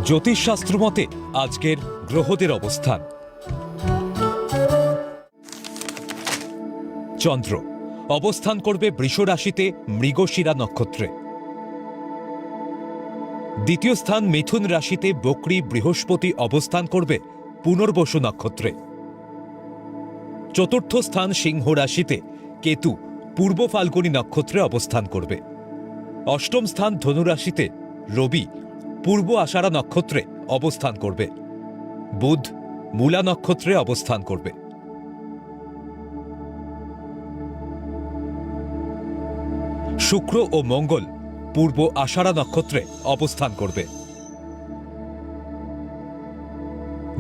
জ্যোতিষশাস্ত্র মতে আজকের গ্রহদের অবস্থান। চন্দ্র অবস্থান করবে বৃষ রাশিতে মৃগশিরা নক্ষত্রে। দ্বিতীয় স্থান মিথুন রাশিতে বকরি বৃহস্পতি অবস্থান করবে পুনর্বসু নক্ষত্রে। চতুর্থ স্থান সিংহ রাশিতে কেতু পূর্ব ফাল্গুনী নক্ষত্রে অবস্থান করবে। অষ্টম স্থান ধনু রাশিতে রবি পূর্ব আষাঢ়া নক্ষত্রে অবস্থান করবে। বুধ মূলা নক্ষত্রে অবস্থান করবে। শুক্র ও মঙ্গল পূর্ব আষাঢ়া নক্ষত্রে অবস্থান করবে।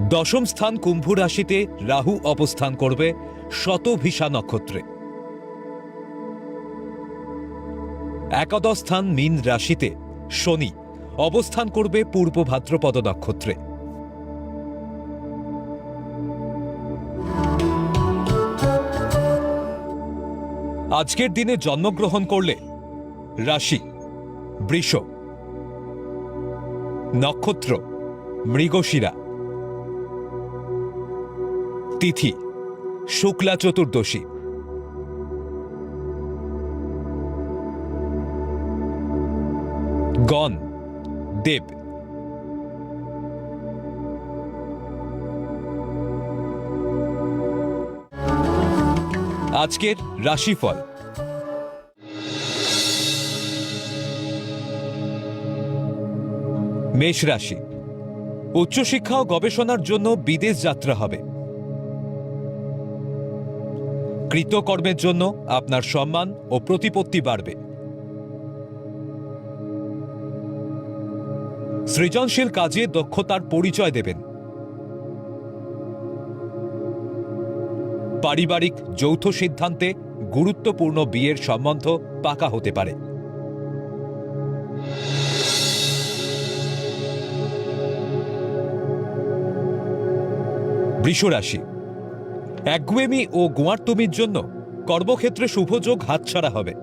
দশম স্থান কুম্ভ রাশিতে রাহু অবস্থান করবে শতভিষা নক্ষত্রে। একাদশ স্থান মীন রাশিতে শনি অবস্থান করবে পূর্ব ভাদ্রপদ নক্ষত্রে। আজকের দিনে জন্মগ্রহণ করলে রাশি বৃষ, নক্ষত্র মৃগশিরা, তিথি শুক্লা চতুর্দশী, গণ দেব। আজকের রাশিফল। মেষ রাশি, উচ্চশিক্ষা ও গবেষণার জন্য বিদেশ যাত্রা হবে। কৃতকর্মের জন্য আপনার সম্মান ও প্রতিপত্তি বাড়বে। সৃজনশীল কাজে দক্ষতার পরিচয় দেবেন। পারিবারিক যৌথ সিদ্ধান্তে গুরুত্বপূর্ণ বিয়ের সম্বন্ধ পাকা হতে পারে। বৃষ রাশি, একগুয়েমি ও গোয়ার্তুমির জন্য কর্মক্ষেত্রে শুভযোগ হাতছাড়া হবে।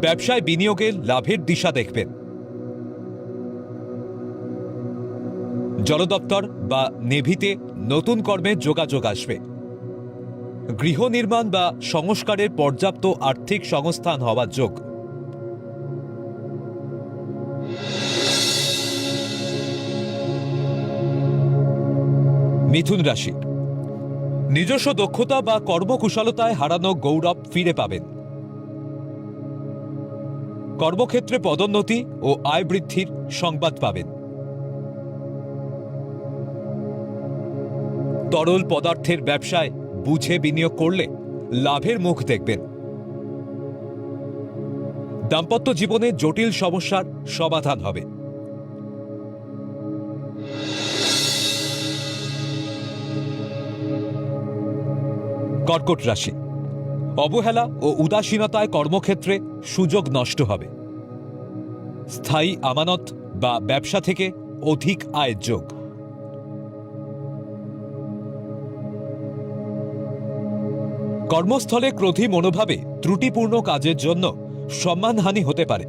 ব্যবসায় বিনিয়োগে লাভের দিশা দেখবেন। জলদপ্তর বা নেভিতে নতুন কর্মে যোগাযোগ আসবে। গৃহ নির্মাণ বা সংস্কারের পর্যাপ্ত আর্থিক সংস্থান হওয়ার যোগ। মিথুন রাশি, নিজস্ব দক্ষতা বা কর্মকুশলতায় হারানো গৌরব ফিরে পাবেন। কর্মক্ষেত্রে পদোন্নতি ও আয় বৃদ্ধির সংবাদ পাবেন। তরল পদার্থের ব্যবসায় বুঝে বিনিয়োগ করলে লাভের মুখ দেখবেন। দাম্পত্য জীবনে জটিল সমস্যার সমাধান হবে। কর্কট রাশি, অবহেলা ও উদাসীনতায় কর্মক্ষেত্রে সুযোগ নষ্ট হবে। স্থায়ী আমানত বা ব্যবসা থেকে অধিক আয়ের যোগ। কর্মস্থলে ক্রোধী মনোভাবে ত্রুটিপূর্ণ কাজের জন্য সম্মানহানি হতে পারে।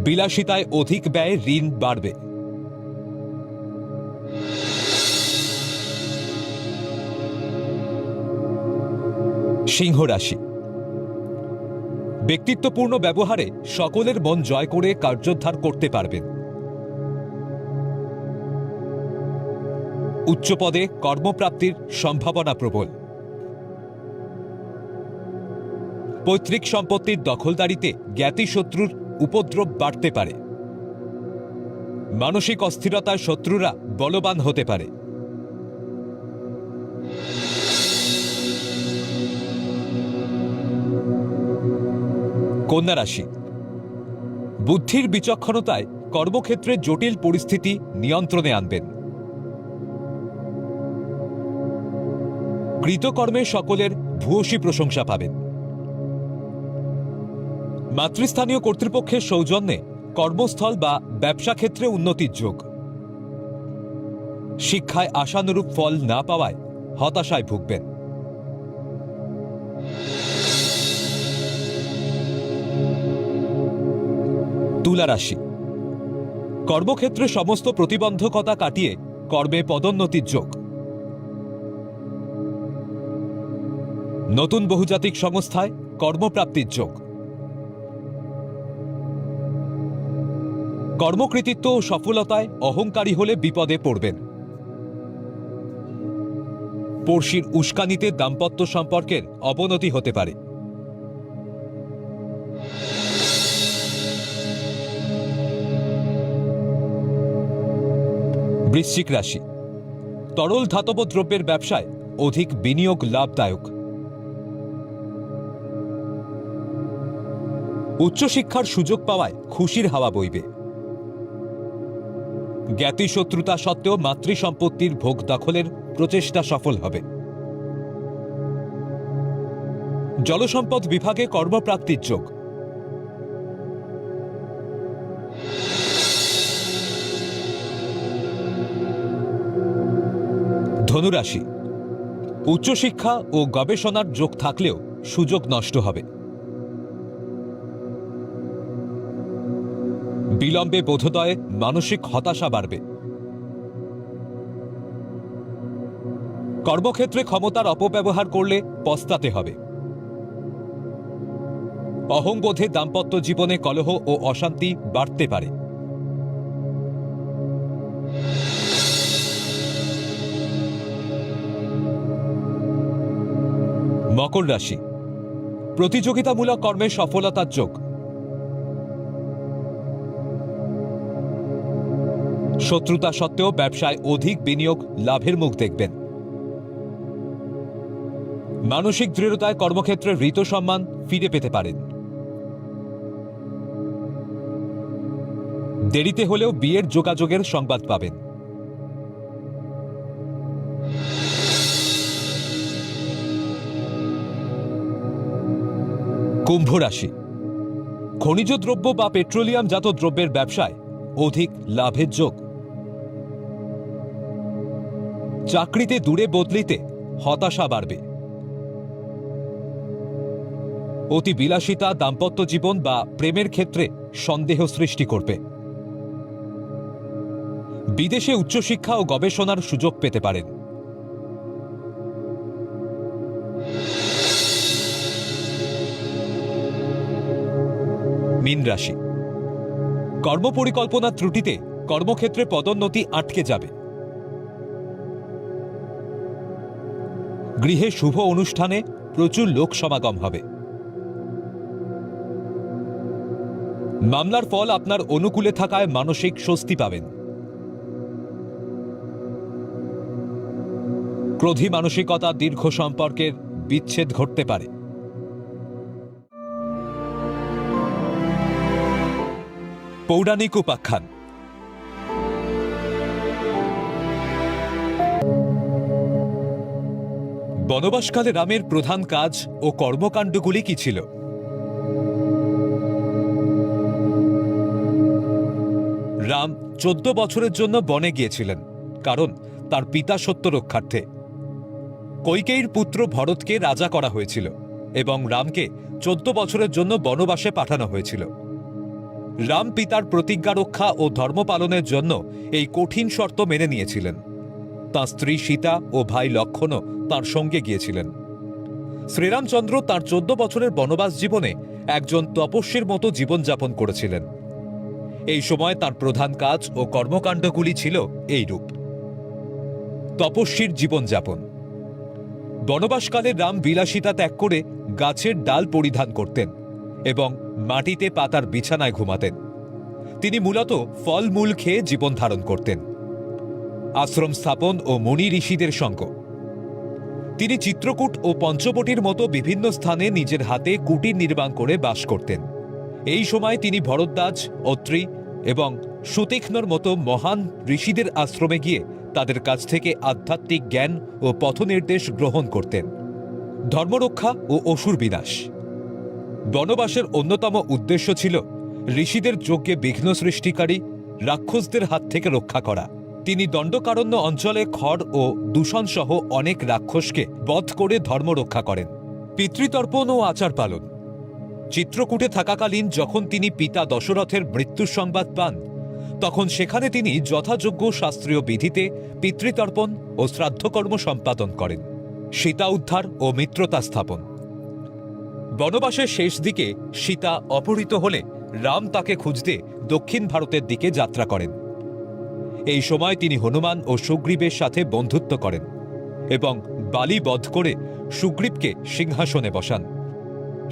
বিলাসিতায় অধিক ব্যয়ে ঋণ বাড়বে। সিংহ রাশি, ব্যক্তিত্বপূর্ণ ব্যবহারে সকলের মন জয় করে কার্যোদ্ধার করতে পারবেন। উচ্চ পদে কর্মপ্রাপ্তির সম্ভাবনা প্রবল। পৈতৃক সম্পত্তির দখলদারিতে জ্ঞাতি শত্রুর উপদ্রব বাড়তে পারে। মানসিক অস্থিরতায় শত্রুরা বলবান হতে পারে। কন্যা রাশি, বুদ্ধির বিচক্ষণতায় কর্মক্ষেত্রে জটিল পরিস্থিতি নিয়ন্ত্রণে আনবেন। কৃতকর্মে সকলের ভূয়সী প্রশংসা পাবেন। মাতৃস্থানীয় কর্তৃপক্ষের সৌজন্যে কর্মস্থল বা ব্যবসা ক্ষেত্রে উন্নতির যোগ। শিক্ষায় আশানুরূপ ফল না পাওয়ায় হতাশায় ভুগবেন। তুলা রাশি, কর্মক্ষেত্রে সমস্ত প্রতিবন্ধকতা কাটিয়ে কর্মে পদোন্নতির যোগ। নতুন বহুজাতিক সংস্থায় কর্মপ্রাপ্তির যোগ। কর্মকৃতিত্ব ও সফলতায় অহংকারী হলে বিপদে পড়বেন। পড়শির উস্কানিতে দাম্পত্য সম্পর্কের অবনতি হতে পারে। বৃশ্চিক রাশি, তরল ধাতব দ্রব্যের ব্যবসায় অধিক বিনিয়োগ লাভদায়ক। উচ্চশিক্ষার সুযোগ পাওয়ায় খুশির হাওয়া বইবে। জ্ঞাতি শত্রুতা সত্ত্বেও মাতৃ সম্পত্তির ভোগ দখলের প্রচেষ্টা সফল হবে। জলসম্পদ বিভাগে কর্মপ্রাপ্তির যোগ। ধনুরাশি, উচ্চশিক্ষা ও গবেষণার যোগ থাকলেও সুযোগ নষ্ট হবে। বিলম্বে বোধোদয়ে মানসিক হতাশা বাড়বে। কর্মক্ষেত্রে ক্ষমতার অপব্যবহার করলে পস্তাতে হবে। অহংবোধে দাম্পত্য জীবনে কলহ ও অশান্তি বাড়তে পারে। মকর রাশি, প্রতিযোগিতামূলক কর্মে সফলতার যোগ। শত্রুতা সত্ত্বেও ব্যবসায় অধিক বিনিয়োগ লাভের মুখ দেখবেন। মানসিক দৃঢ়তায় কর্মক্ষেত্রে হৃত সম্মান ফিরে পেতে পারেন। দেরিতে হলেও বিয়ের যোগাযোগের সংবাদ পাবেন। কুম্ভ রাশি, খনিজ দ্রব্য বা পেট্রোলিয়ামজাত দ্রব্যের ব্যবসায় অধিক লাভের যোগ। চাকরিতে দূরে বদলিতে হতাশা বাড়বে। অতি বিলাসিতা দাম্পত্য জীবন বা প্রেমের ক্ষেত্রে সন্দেহ সৃষ্টি করবে। বিদেশে উচ্চশিক্ষা ও গবেষণার সুযোগ পেতে পারেন। মীন রাশি, কর্মপরিকল্পনার ত্রুটিতে কর্মক্ষেত্রে পদোন্নতি আটকে যাবে। গৃহে শুভ অনুষ্ঠানে প্রচুর লোক সমাগম হবে। মামলার ফল আপনার অনুকূলে থাকায় মানসিক স্বস্তি পাবেন। ক্রোধী মানসিকতা দীর্ঘ সম্পর্কের বিচ্ছেদ ঘটতে পারে। পৌরাণিক উপাখ্যান। বনবাসকালে রামের প্রধান কাজ ও কর্মকাণ্ডগুলি কি ছিল? রাম 14 বছরের জন্য বনে গিয়েছিলেন, কারণ তার পিতা সত্য রক্ষার্থে। কৈকেয়ীর পুত্র ভরতকে রাজা করা হয়েছিল এবং রামকে 14 বছরের জন্য বনবাসে পাঠানো হয়েছিল। রাম পিতার প্রতিজ্ঞা রক্ষা ও ধর্ম পালনের জন্য এই কঠিন শর্ত মেনে নিয়েছিলেন। তাঁর স্ত্রী সীতা ও ভাই লক্ষ্মণও তাঁর সঙ্গে গিয়েছিলেন। শ্রীরামচন্দ্র তাঁর 14 বছরের বনবাস জীবনে একজন তপস্বীর মতো জীবনযাপন করেছিলেন। এই সময় তাঁর প্রধান কাজ ও কর্মকাণ্ডগুলি ছিল এইরূপ। তপস্বীর জীবনযাপন। বনবাসকালে রাম বিলাসিতা ত্যাগ করে গাছের ডাল পরিধান করতেন এবং মাটিতে পাতার বিছানায় ঘুমাতেন। তিনি মূলত ফলমূল খেয়ে জীবন ধারণ করতেন। আশ্রম স্থাপন ও মুনি ঋষিদের সঙ্গ। তিনি চিত্রকূট ও পঞ্চবটির মতো বিভিন্ন স্থানে নিজের হাতে কুটির নির্মাণ করে বাস করতেন। এই সময় তিনি ভরদ্বাজ, অত্রি এবং সুতীক্ষ্ণর মতো মহান ঋষিদের আশ্রমে গিয়ে তাদের কাছ থেকে আধ্যাত্মিক জ্ঞান ও পথনির্দেশ গ্রহণ করতেন। ধর্মরক্ষা ও অসুর বিনাশ। বনবাসের অন্যতম উদ্দেশ্য ছিল ঋষিদের যজ্ঞে বিঘ্ন সৃষ্টিকারী রাক্ষসদের হাত থেকে রক্ষা করা। তিনি দণ্ডকারণ্য অঞ্চলে খড় ও দূষণ সহ অনেক রাক্ষসকে বধ করে ধর্ম রক্ষা করেন। পিতৃতর্পণ ও আচার পালন। চিত্রকূটে থাকাকালীন যখন তিনি পিতা দশরথের মৃত্যুর সংবাদ পান, তখন সেখানে তিনি যথাযোগ্য শাস্ত্রীয় বিধিতে পিতৃতর্পণ ও শ্রাদ্ধকর্ম সম্পাদন করেন, সীতা উদ্ধার ও মিত্রতা স্থাপন। বনবাসের শেষ দিকে সীতা অপহৃত হলে রাম তাকে খুঁজতে দক্ষিণ ভারতের দিকে যাত্রা করেন। এই সময় তিনি হনুমান ও সুগ্রীবের সাথে বন্ধুত্ব করেন এবং বালি বধ করে সুগ্রীবকে সিংহাসনে বসান।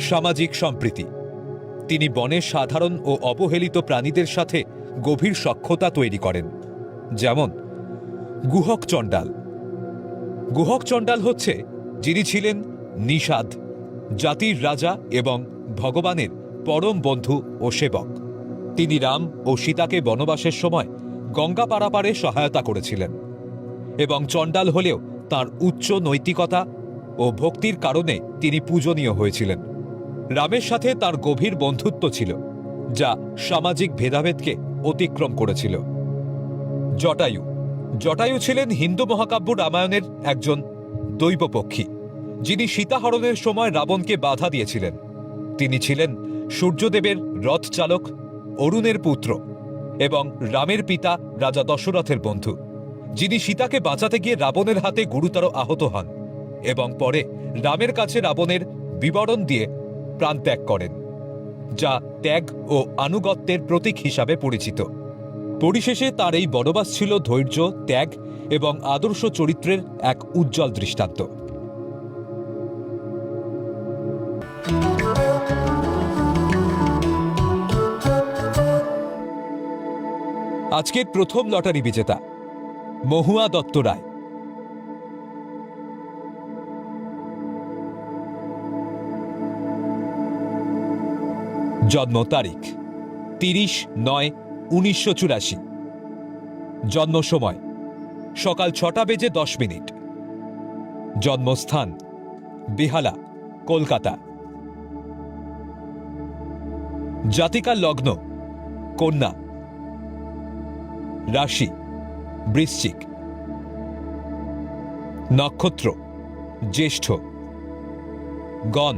সামাজিক সম্প্রীতি। তিনি বনের সাধারণ ও অবহেলিত প্রাণীদের সাথে গভীর সখ্যতা তৈরি করেন, যেমন গুহক চণ্ডাল। গুহক চণ্ডাল হচ্ছে যিনি ছিলেন নিষাদ, জাতির রাজা এবং ভগবানের পরম বন্ধু ও সেবক। তিনি রাম ও সীতাকে বনবাসের সময় গঙ্গা পারাপারে সহায়তা করেছিলেন এবং চণ্ডাল হলেও তার উচ্চ নৈতিকতা ও ভক্তির কারণে তিনি পূজনীয় হয়েছিলেন। রামের সাথে তার গভীর বন্ধুত্ব ছিল, যা সামাজিক ভেদাভেদকে অতিক্রম করেছিল। জটায়ু। জটায়ু ছিলেন হিন্দু মহাকাব্য রামায়ণের একজন দৈবপক্ষী, যিনি সীতাহরণের সময় রাবণকে বাধা দিয়েছিলেন। তিনি ছিলেন সূর্যদেবের রথ চালক, অরুণের পুত্র এবং রামের পিতা রাজা দশরথের বন্ধু, যিনি সীতাকে বাঁচাতে গিয়ে রাবণের হাতে গুরুতর আহত হন এবং পরে রামের কাছে রাবণের বিবরণ দিয়ে প্রাণত্যাগ করেন, যা ত্যাগ ও আনুগত্যের প্রতীক হিসাবে পরিচিত। পরিশেষে তার এই বনবাস ছিল ধৈর্য, ত্যাগ এবং আদর্শ চরিত্রের এক উজ্জ্বল দৃষ্টান্ত। আজকের প্রথম লটারি বিজেতা মহুয়া দত্ত রায়। জন্ম তারিখ 30-9-1984। জন্ম সময় সকাল 6:10। জন্মস্থান বেহালা, কলকাতা। জাতিকার লগ্ন কন্যা, রাশি বৃশ্চিক, নক্ষত্র জ্যেষ্ঠ, গণ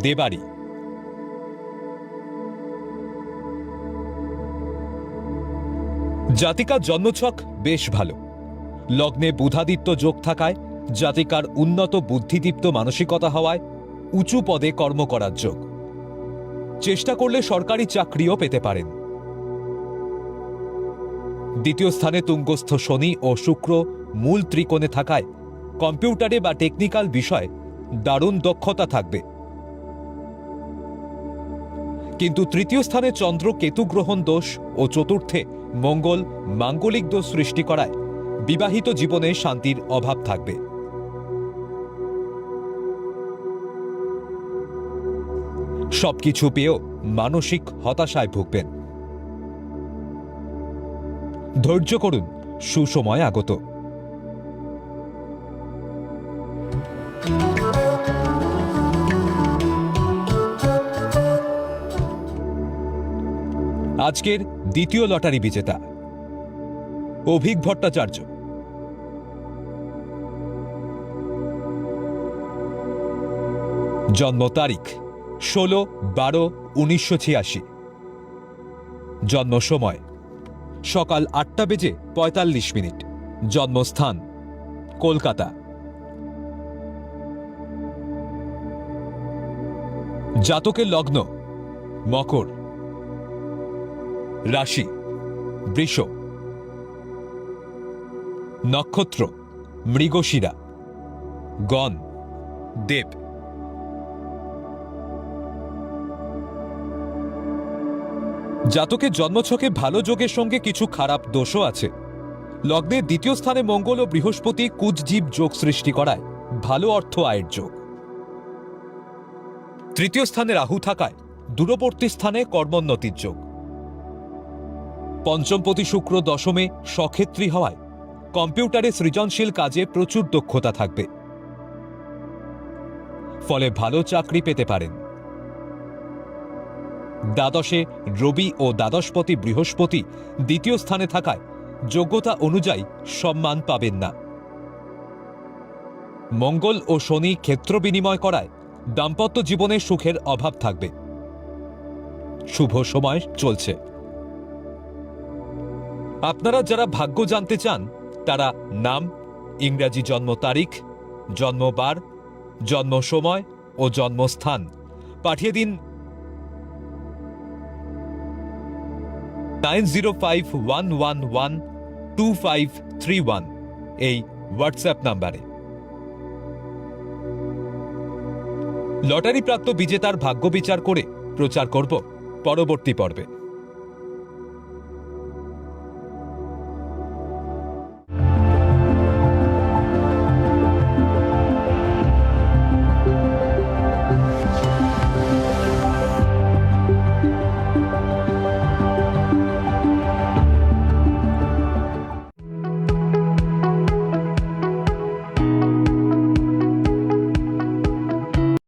দেবাড়ী। জাতিকার জন্মছক বেশ ভালো। লগ্নে বুধাদিত্য যোগ থাকায় জাতিকার উন্নত বুদ্ধিদীপ্ত মানসিকতা হওয়ায় উঁচু পদে কর্ম করার যোগ। চেষ্টা করলে সরকারি চাকরিও পেতে পারেন। দ্বিতীয় স্থানে তুঙ্গস্থ শনি ও শুক্র মূল ত্রিকোণে থাকায় কম্পিউটারে বা টেকনিক্যাল বিষয়ে দারুণ দক্ষতা থাকবে। কিন্তু তৃতীয় স্থানে চন্দ্র কেতু গ্রহণ দোষ ও চতুর্থে মঙ্গল মাঙ্গলিক দোষ সৃষ্টি করায় বিবাহিত জীবনে শান্তির অভাব থাকবে। সবকিছু পেয়েও মানসিক হতাশায় ভুগবেন। ধৈর্য করুন, সুসময় আগত। আজকের দ্বিতীয় লটারি বিজেতা অভিক ভট্টাচার্য। জন্ম তারিখ 16-12-1986। জন্ম সময় সকাল 8:45। জন্মস্থান কলকাতা। জাতকের লগ্ন মকর, রাশি বৃষ, নক্ষত্র মৃগশিরা, গণ দেব। জাতকের জন্মছকে ভালো যোগের সঙ্গে কিছু খারাপ দোষও আছে। লগ্নের দ্বিতীয় স্থানে মঙ্গল ও বৃহস্পতি কুজজীব যোগ সৃষ্টি করায় ভালো অর্থ আয়ের যোগ। তৃতীয় স্থানে রাহু থাকায় দূরবর্তী স্থানে কর্মোন্নতির যোগ। পঞ্চমপতি শুক্র দশমে সক্ষেত্রী হওয়ায় কম্পিউটারে সৃজনশীল কাজে প্রচুর দক্ষতা থাকবে, ফলে ভালো চাকরি পেতে পারেন। দ্বাদশে রবি ও দ্বাদশপতি বৃহস্পতি দ্বিতীয় স্থানে থাকায় যোগ্যতা অনুযায়ী সম্মান পাবেন না। মঙ্গল ও শনি ক্ষেত্র বিনিময় করায় দাম্পত্য জীবনে সুখের অভাব থাকবে। শুভ সময় চলছে। আপনারা যারা ভাগ্য জানতে চান তারা নাম, ইংরাজি জন্ম তারিখ, জন্মবার, জন্ম সময় ও জন্মস্থান পাঠিয়ে দিন 9051112531 এই হোয়াটসঅ্যাপ নাম্বারে। লটারি প্রাপ্ত বিজেতার ভাগ্য বিচার করে প্রচার করব পরবর্তী পর্বে।